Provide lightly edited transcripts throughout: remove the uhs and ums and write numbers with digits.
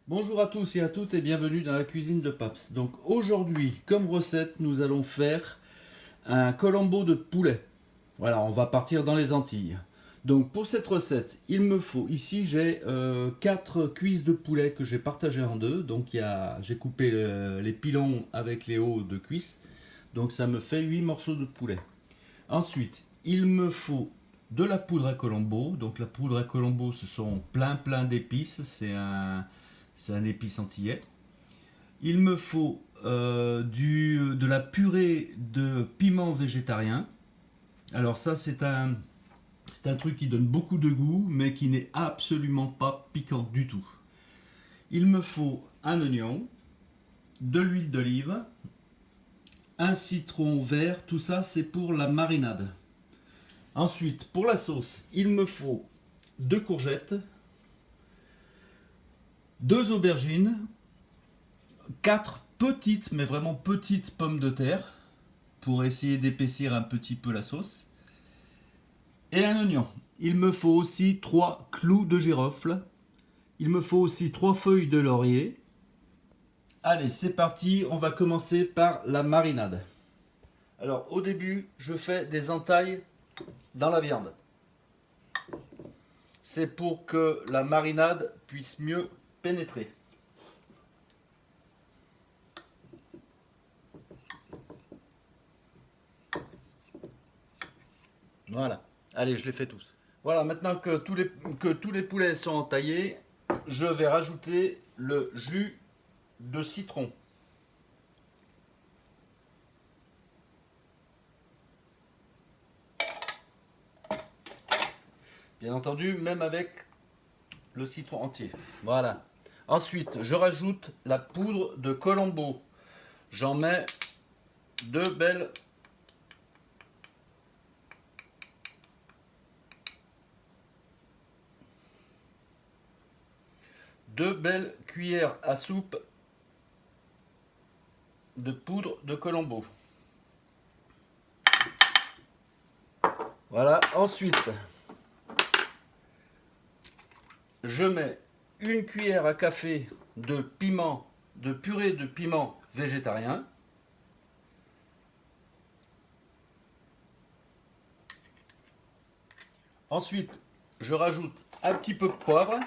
Bonjour à tous et à toutes et bienvenue dans la cuisine de Paps. Donc aujourd'hui, comme recette, nous allons faire un colombo de poulet. Voilà, on va partir dans les Antilles. Donc pour cette recette, il me faut, ici j'ai 4 cuisses de poulet que j'ai partagées en deux. Donc j'ai coupé les pilons avec les hauts de cuisse. Donc ça me fait 8 morceaux de poulet. Ensuite, il me faut de la poudre à colombo. Donc la poudre à colombo, ce sont plein d'épices. C'est un épice antillais. Il me faut de la purée de piment végétarien. Alors ça, c'est un truc qui donne beaucoup de goût, mais qui n'est absolument pas piquant du tout. Il me faut un oignon, de l'huile d'olive, un citron vert. Tout ça, c'est pour la marinade. Ensuite, pour la sauce, il me faut 2 courgettes, 2 aubergines, 4 petites, mais vraiment petites pommes de terre pour essayer d'épaissir un petit peu la sauce. Et un oignon. Il me faut aussi 3 clous de girofle. Il me faut aussi 3 feuilles de laurier. Allez, c'est parti, on va commencer par la marinade. Alors au début, je fais des entailles dans la viande. C'est pour que la marinade puisse mieux pénétrer. Voilà. Allez, je les fais tous. Voilà, maintenant que tous les poulets sont entaillés, je vais rajouter le jus de citron. Bien entendu, même avec le citron entier. Voilà. Ensuite, je rajoute la poudre de colombo. J'en mets 2 belles. Deux belles cuillères à soupe de poudre de colombo. Voilà. Ensuite, je mets 1 cuillère à café de piment, de purée de piment végétarien. Ensuite, je rajoute un petit peu de poivre.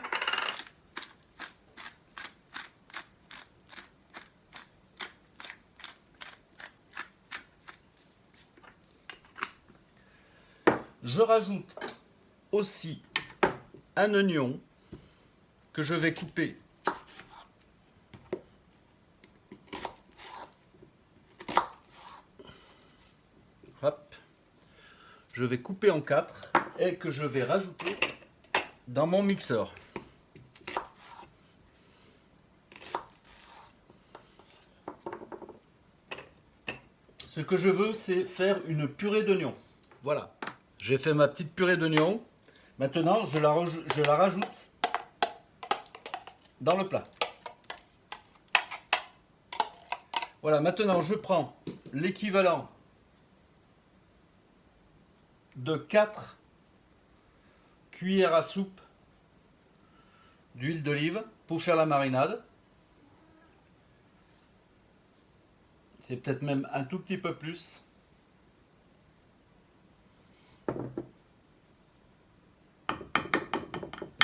Je rajoute aussi un oignon que je vais couper hop, je vais couper en 4 et que je vais rajouter dans mon mixeur. Ce que je veux, c'est faire une purée d'oignon. Voilà, j'ai fait ma petite purée d'oignon. Maintenant, je la rajoute dans le plat. Voilà, maintenant je prends l'équivalent de 4 cuillères à soupe d'huile d'olive pour faire la marinade. C'est peut-être même un tout petit peu plus.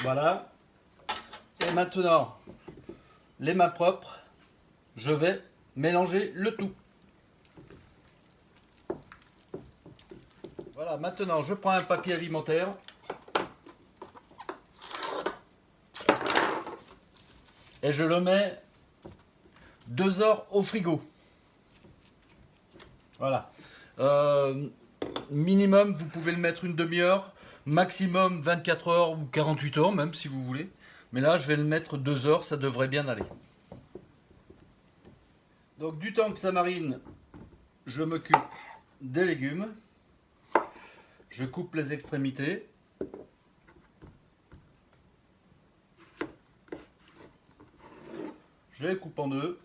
Voilà. Et maintenant, les mains propres, je vais mélanger le tout. Voilà, maintenant je prends un papier alimentaire. Et je le mets 2 heures au frigo. Voilà. Minimum, vous pouvez le mettre une demi-heure. Maximum 24 heures ou 48 heures, même si vous voulez. Mais là, je vais le mettre 2 heures, ça devrait bien aller. Donc, du temps que ça marine, je m'occupe des légumes. Je coupe les extrémités. Je les coupe en deux.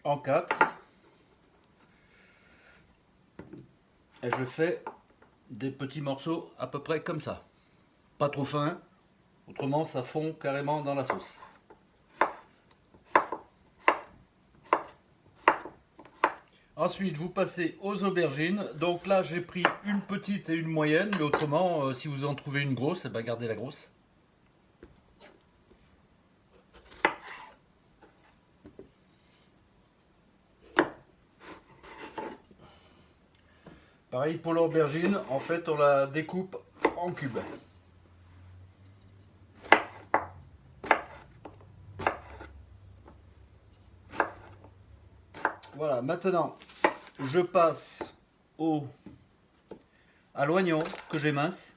En 4. Et je fais des petits morceaux à peu près comme ça. pas trop fin, autrement ça fond carrément dans la sauce. Ensuite, vous passez aux aubergines. Donc là, j'ai pris une petite et une moyenne, mais autrement, si vous en trouvez une grosse, eh ben, gardez la grosse. Pareil pour l'aubergine, en fait, on la découpe en cubes. Voilà, maintenant, je passe à l'oignon que j'émince.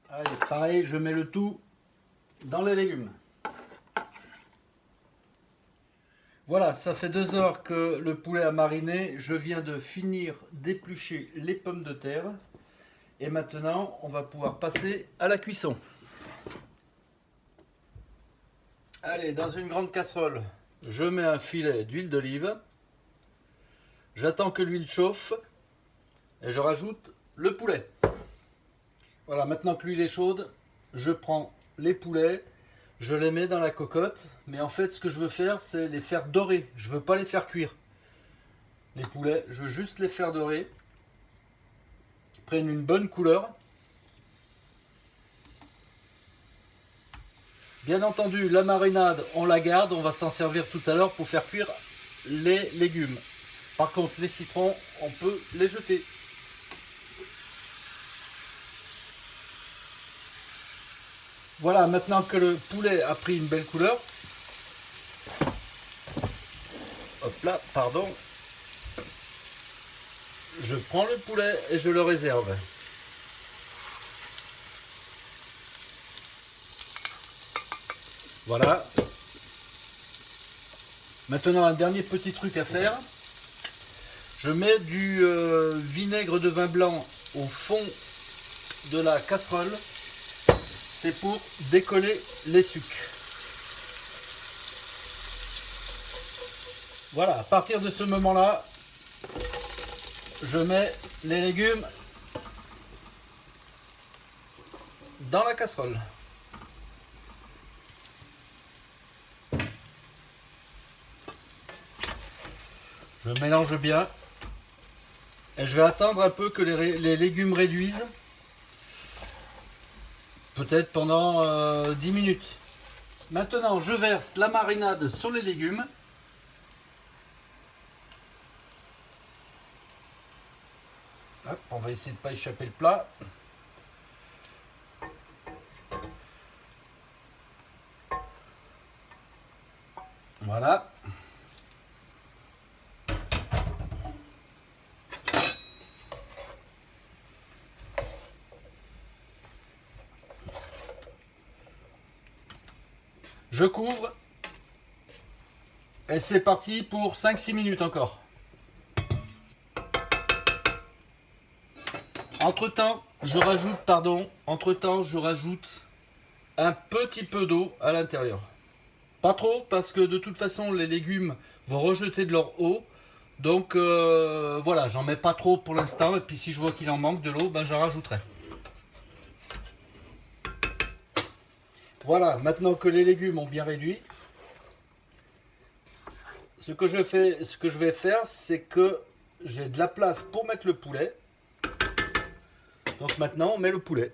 Allez, pareil, je mets le tout dans les légumes. Voilà, ça fait 2 heures que le poulet a mariné. Je viens de finir d'éplucher les pommes de terre. Et maintenant, on va pouvoir passer à la cuisson. Allez, dans une grande casserole, je mets un filet d'huile d'olive. J'attends que l'huile chauffe et je rajoute le poulet. Voilà, maintenant que l'huile est chaude, je prends les poulets, je les mets dans la cocotte. Mais en fait, ce que je veux faire, c'est les faire dorer. Je ne veux pas les faire cuire. Les poulets, je veux juste les faire dorer. Ils prennent une bonne couleur. Bien entendu, la marinade, on la garde. On va s'en servir tout à l'heure pour faire cuire les légumes. Par contre, les citrons, on peut les jeter. Voilà, maintenant que le poulet a pris une belle couleur, hop là, pardon, je prends le poulet et je le réserve. Voilà. Maintenant, un dernier petit truc à faire. Je mets du vinaigre de vin blanc au fond de la casserole. C'est pour décoller les sucres. Voilà, à partir de ce moment-là, je mets les légumes dans la casserole. Je mélange bien et je vais attendre un peu que les légumes réduisent. Peut-être pendant 10 minutes. Maintenant, je verse la marinade sur les légumes. Hop, on va essayer de ne pas échapper le plat. Voilà. Je couvre. Et c'est parti pour 5-6 minutes encore. Entre-temps, je rajoute un petit peu d'eau à l'intérieur. Pas trop, parce que de toute façon, les légumes vont rejeter de leur eau. Donc voilà, j'en mets pas trop pour l'instant. Et puis si je vois qu'il en manque de l'eau, ben j'en rajouterai. Voilà, maintenant que les légumes ont bien réduit, ce que je vais faire, c'est que j'ai de la place pour mettre le poulet. Donc maintenant, on met le poulet.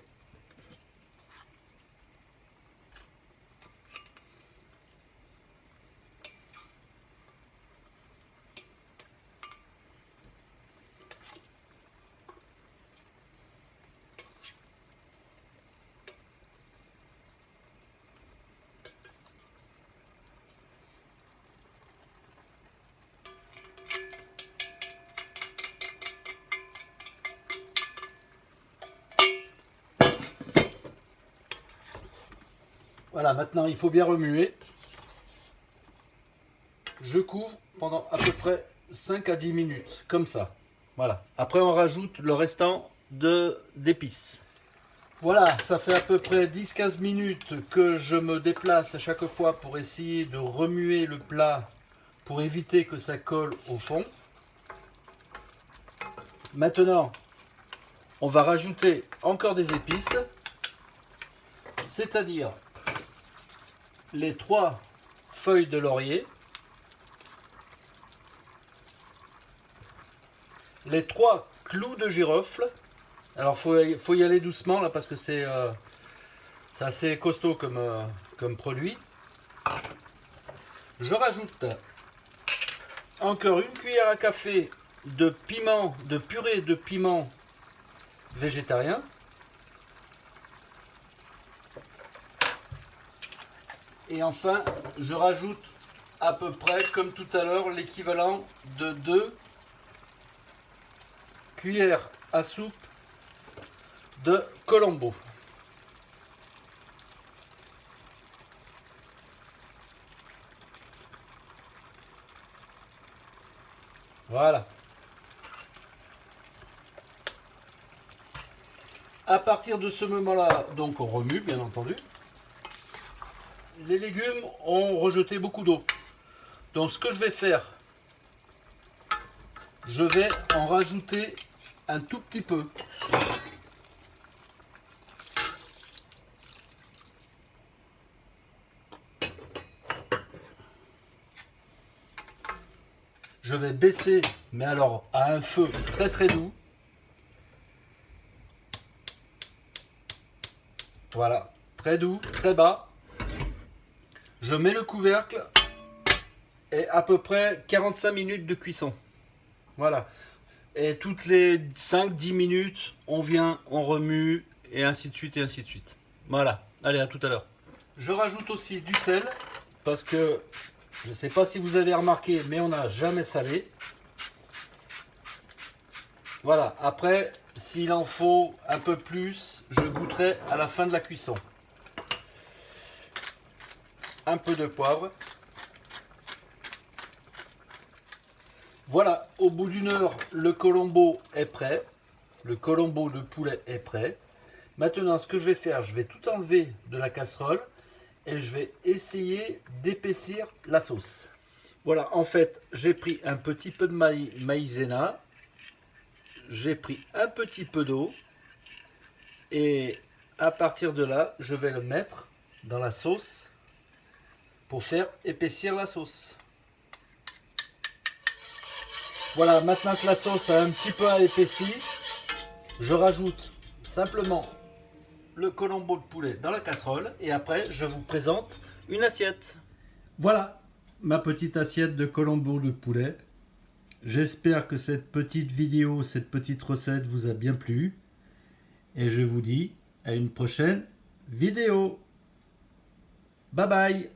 Voilà, maintenant il faut bien remuer. Je couvre pendant à peu près 5 à 10 minutes, comme ça. Voilà. Après on rajoute le restant d'épices. Voilà, ça fait à peu près 10-15 minutes que je me déplace à chaque fois pour essayer de remuer le plat pour éviter que ça colle au fond. Maintenant, on va rajouter encore des épices, c'est-à-dire les 3 feuilles de laurier, les 3 clous de girofle. Alors faut y aller doucement là parce que c'est assez costaud comme produit. Je rajoute encore une cuillère à café de piment, de purée de piment végétarien. Et enfin, je rajoute à peu près, comme tout à l'heure, l'équivalent de 2 cuillères à soupe de colombo. Voilà. À partir de ce moment-là, donc on remue, bien entendu. Les légumes ont rejeté beaucoup d'eau. Donc ce que je vais faire, je vais en rajouter un tout petit peu. Je vais baisser, mais alors à un feu très très doux. Voilà, très doux, très bas. Je mets le couvercle et à peu près 45 minutes de cuisson. Voilà. Et toutes les 5-10 minutes, on vient, on remue, et ainsi de suite, et ainsi de suite. Voilà. Allez, à tout à l'heure. Je rajoute aussi du sel, parce que, je ne sais pas si vous avez remarqué, mais on n'a jamais salé. Voilà. Après, s'il en faut un peu plus, je goûterai à la fin de la cuisson. Un peu de poivre. Voilà, au bout d'une heure, le colombo est prêt. Le colombo de poulet est prêt. Maintenant, ce que je vais faire, je vais tout enlever de la casserole et je vais essayer d'épaissir la sauce. Voilà, en fait, j'ai pris un petit peu de maïzena, j'ai pris un petit peu d'eau et à partir de là, je vais le mettre dans la sauce pour faire épaissir la sauce. Voilà, maintenant que la sauce a un petit peu épaissi, je rajoute simplement le colombo de poulet dans la casserole et après je vous présente une assiette. Voilà ma petite assiette de colombo de poulet. J'espère que cette petite vidéo, cette petite recette vous a bien plu et je vous dis à une prochaine vidéo. Bye bye.